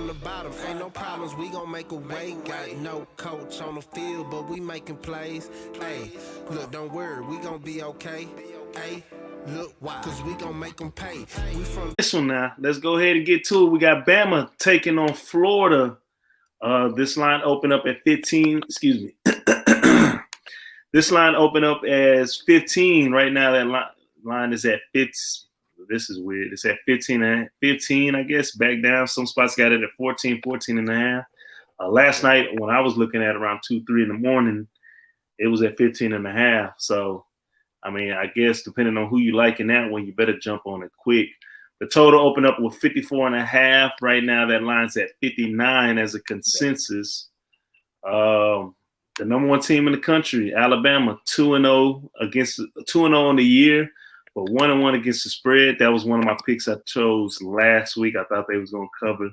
from the bottom. Ain't no problems, we gon' make a way. Got no coach on the field, but we making plays. Hey, look, don't worry, we gon' be okay. Hey, look, why? Cause we gon' make them pay. We from this one now. Let's go ahead and get to it. We got Bama taking on Florida. This line opened up at 15. Excuse me. This line opened up as 15. Right now, that line is at 15. This is weird. It's at 15, I guess. Back down. Some spots got it at 14, 14 and a half. Last night, when I was looking at around 2, 3 in the morning, it was at 15 and a half. So, I mean, I guess depending on who you like in that one, you better jump on it quick. The total opened up with 54 and a half. Right now, that line's at 59 as a consensus. The number one team in the country, Alabama, 2-0 on the year, but 1-1 against the spread. That was one of my picks I chose last week. I thought they was going to cover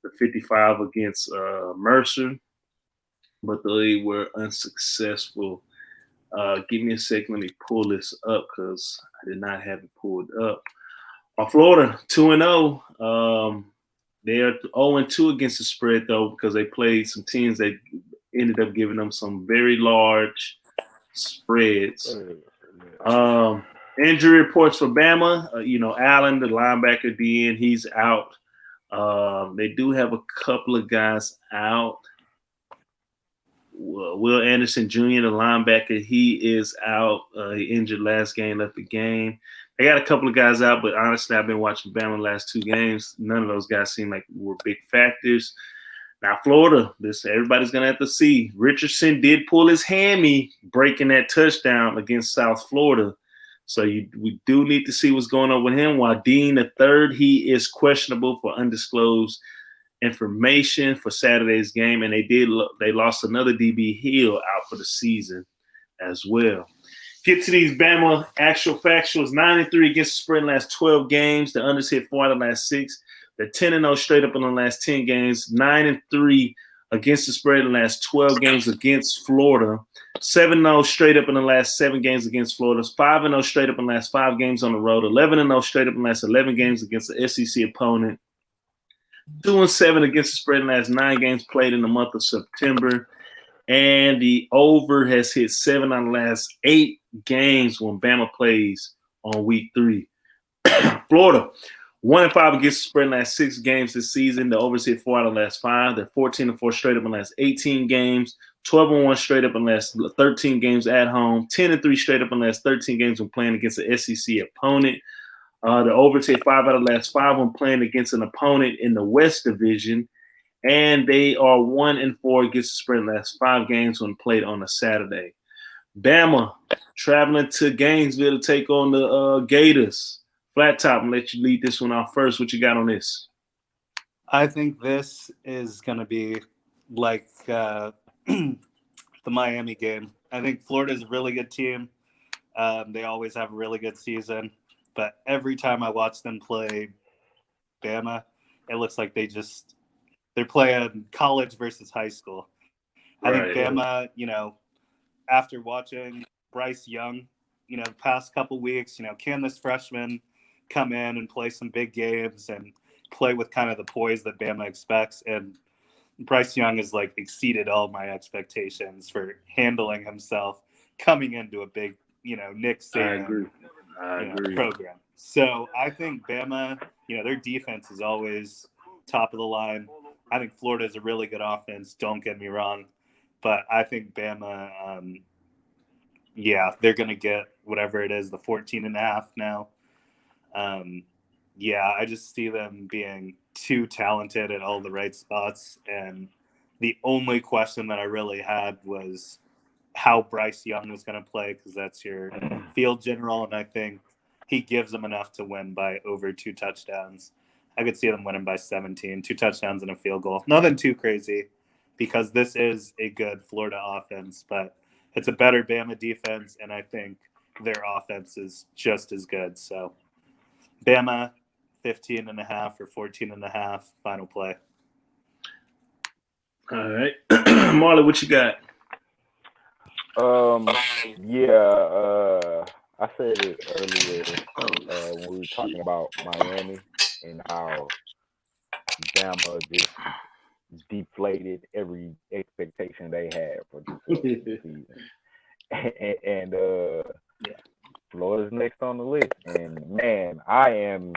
the 55 against Mercer, but they were unsuccessful. Give me a second. Let me pull this up because I did not have it pulled up. Florida, 2-0. They are 0-2 against the spread, though, because they played some teams that ended up giving them some very large spreads. Injury reports for Bama. Allen, the linebacker, DN, he's out. They do have a couple of guys out. Will Anderson Jr., the linebacker, he is out. He injured last game, left the game. They got a couple of guys out, but honestly, I've been watching Bama the last 2 games. None of those guys seem like were big factors. Now, Florida, everybody's going to have to see. Richardson did pull his hammy breaking that touchdown against South Florida. So we do need to see what's going on with him. While Dean III, he is questionable for undisclosed information for Saturday's game, and they lost another DB Hill out for the season as well. Get to these Bama actual factuals. 9-3 against the spread in the last 12 games. The unders hit 4 out of the last 6. They're 10-0 straight up in the last 10 games. 9-3 against the spread in the last 12 games against Florida. 7-0 straight up in the last 7 games against Florida. 5-0 straight up in the last 5 games on the road. 11-0 straight up in the last 11 games against the SEC opponent. 2-7 against the spread in the last 9 games played in the month of September. And the over has hit 7 out of the last 8 games when Bama plays on week 3. Florida, 1-5 against the spread in the last 6 games this season. The overs hit 4 out of the last 5. They're 14-4 straight up in the last 18 games. 12-1 straight up in the last 13 games at home. 10-3 straight up in the last 13 games when playing against an SEC opponent. The overs hit 5 out of the last 5 when playing against an opponent in the West Division. And they are 1-4 against the spread in the last 5 games when played on a Saturday. Bama traveling to Gainesville to take on the Gators. Flat Top, and let you lead this one off first. What you got on this? I think this is going to be like the Miami game. I think Florida is a really good team. They always have a really good season. But every time I watch them play Bama, it looks like they're playing college versus high school. I think Bama, after watching Bryce Young, the past couple weeks, can this freshman come in and play some big games and play with kind of the poise that Bama expects? And Bryce Young has exceeded all my expectations for handling himself coming into a big, Nick Saban program. So I think Bama, their defense is always top of the line. I think Florida is a really good offense. Don't get me wrong. But I think Bama, they're going to get whatever it is, the 14.5 now. I just see them being too talented at all the right spots. And the only question that I really had was how Bryce Young was going to play, because that's your field general. And I think he gives them enough to win by over 2 touchdowns. I could see them winning by 17, 2 touchdowns and a field goal. Nothing too crazy, because this is a good Florida offense, but it's a better Bama defense, and I think their offense is just as good. So Bama, 15.5 or 14.5, final play. All right. Marley, what you got? I said it earlier when we were talking about Miami and how Bama just deflated every expectation they had for this season. And Florida's next on the list. And man, I am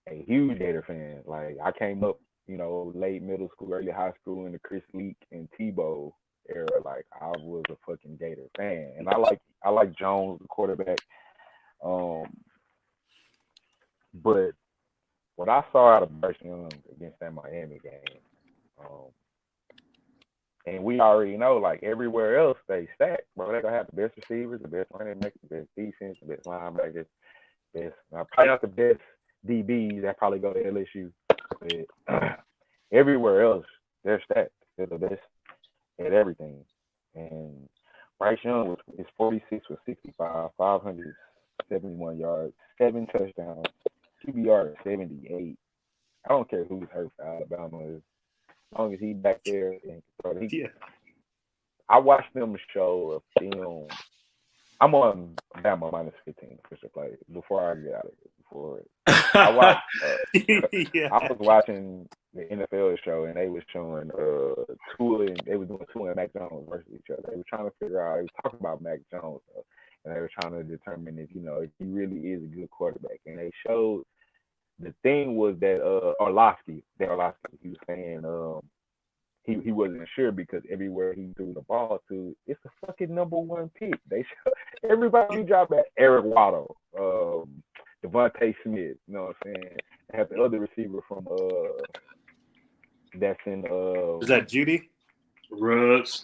a huge Gator fan. Like I came up, late middle school, early high school in the Chris Leak and Tebow era. Like I was a fucking Gator fan, and I like Jones, the quarterback. But what I saw out of Bryce Young against that Miami game, and we already know, like everywhere else, they stack, bro. They're gonna have the best receivers, the best running backs, the best defense, the best linebackers, probably not the best DBs. That probably go to LSU, but everywhere else, they're stacked. They're the best at everything. And Bryce Young is 46 for 65, 571 yards, 7 touchdowns, QBR of 78. I don't care who's hurt for Alabama. As long as he's back there and I watched them show a film. I'm on Bama minus 15 official play before I get out of here. Before I watched, I was watching the NFL show and they was showing Tua and they was doing Tua and Mac Jones versus each other. They were trying to figure out. They was talking about Mac Jones and they were trying to determine if if he really is a good quarterback. And they showed the thing was that Orlovsky, he was saying he wasn't sure because everywhere he threw the ball to, it's a fucking number one pick. They everybody drop at Eric Waddle, Devontae Smith, you know what I'm saying? They have the other receiver from that's in is that Judy? Ruggs,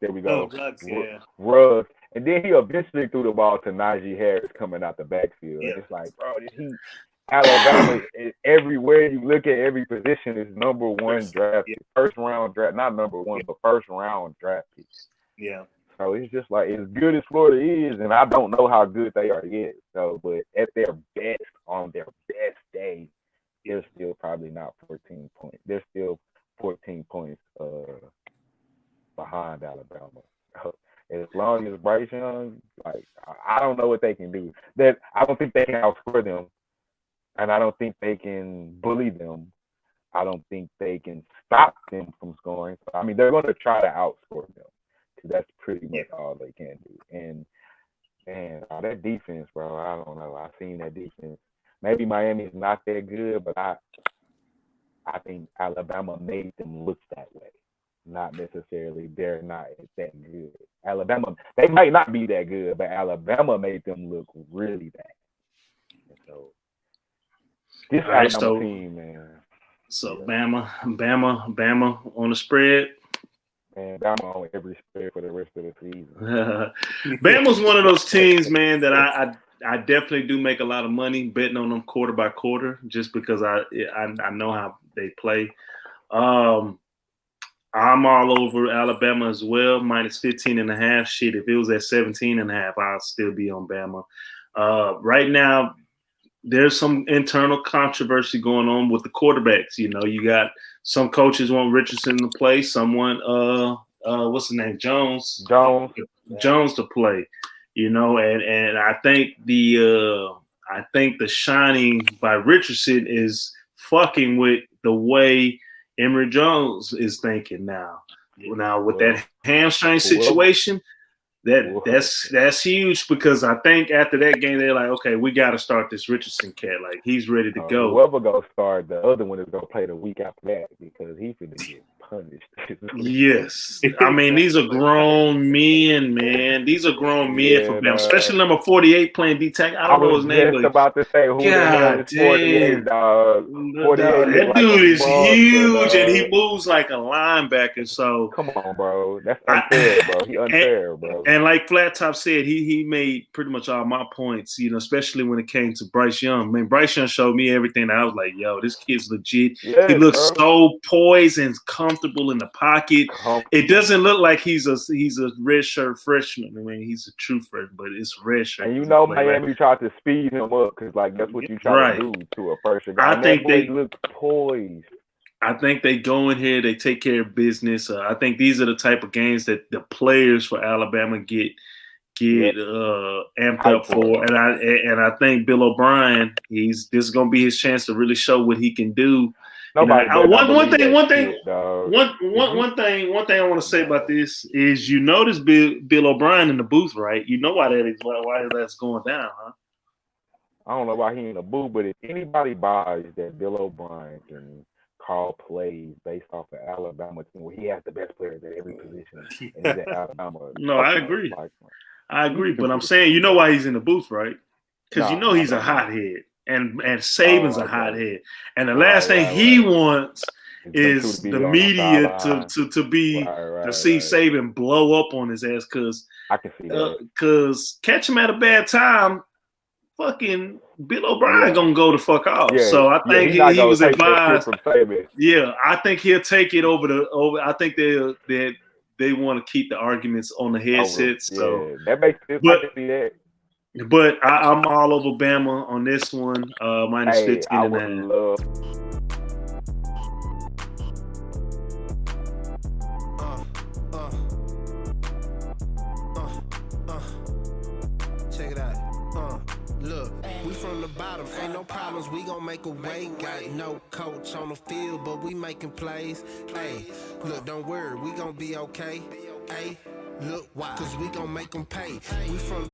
there we go. Oh, Ruggs, yeah. Ruggs. And then he eventually threw the ball to Najee Harris coming out the backfield. Yeah. And it's like, bro, Alabama, everywhere you look at every position is number one draft pick. First round draft, not number one, but first round draft pick. Yeah. So it's just like as good as Florida is, and I don't know how good they are yet. So, but at their best, on their best day, they're still probably not 14 points. They're still 14 points behind Alabama. As long as Bryce Young, like I don't know what they can do. I don't think they can outscore them. And I don't think they can bully them. I don't think they can stop them from scoring. I mean, they're going to try to outscore them because that's pretty much all they can do. And that defense, bro, I don't know. I've seen that defense. Maybe Miami's not that good, but I think Alabama made them look that way. Not necessarily they're not that good. Alabama, they might not be that good, but Alabama made them look really bad. And so this Alabama team, man. So Bama on the spread. Man, Bama on every spread for the rest of the season. Bama's one of those teams, man, that I definitely do make a lot of money betting on them quarter by quarter, just because I know how they play. I'm all over Alabama as well, minus 15.5. Shit, if it was at 17.5, I'll still be on Bama. Right now, there's some internal controversy going on with the quarterbacks. You got some coaches want Richardson to play, someone what's his name, Jones to play. And I think the shining by Richardson is fucking with the way Emory Jones is thinking now. Now with that hamstring situation. That's huge, because I think after that game they're like, okay, we got to start this Richardson cat. Like, he's ready to go. Whoever goes start, the other one is gonna play the week after that because he's gonna get punished. Yes, I mean these are grown men, man. These are grown men for them, especially number 48 playing D-Tech. I don't know his name. I was just about to say who the hell is 48, dog. 48 that dude is huge, and he moves like a linebacker. So come on, bro. That's unfair, bro. He unfair, bro. And like Flat Top said, he made pretty much all my points, especially when it came to Bryce Young. Man, Bryce Young showed me everything that I was like, yo, this kid's legit. He looks so poised and comfortable in the pocket. It doesn't look like he's a redshirt freshman. I mean, he's a true freshman, but it's redshirt. And Miami tried to speed him up because, like, that's what you try to do to a first year guy. I think they look poised. I think they go in here, they take care of business. I think these are the type of games that the players for Alabama get get amped up for. And I think Bill O'Brien, this is gonna be his chance to really show what he can do. Nobody. One thing I want to say No. about this is you notice Bill O'Brien in the booth, right? You know why that's going down, huh? I don't know why he in the booth, but if anybody buys that Bill O'Brien can call plays based off of Alabama team where he has the best players at every position and he's at Alabama. No, I agree. I agree, but I'm saying you know why he's in the booth, right? Because you know he's a hothead. And Saban's a hothead. And the last thing he wants is the media to see Saban blow up on his ass because I can see that. Because catch him at a bad time, fucking Bill O'Brien gonna go the fuck off. Yeah, so I think he was advised. Yeah, I think he'll take it over. I think they want to keep the arguments on the headsets. So that makes sense. I can see that. But I'm all over Bama on this one. Minus 15.5. Check it out. Look, we from the bottom, ain't no problems, we gon' make a way. Got no coach on the field, but we making plays. Hey, look, don't worry, we gon' be okay. Hey, look, why? Cause we gon' make them pay. We from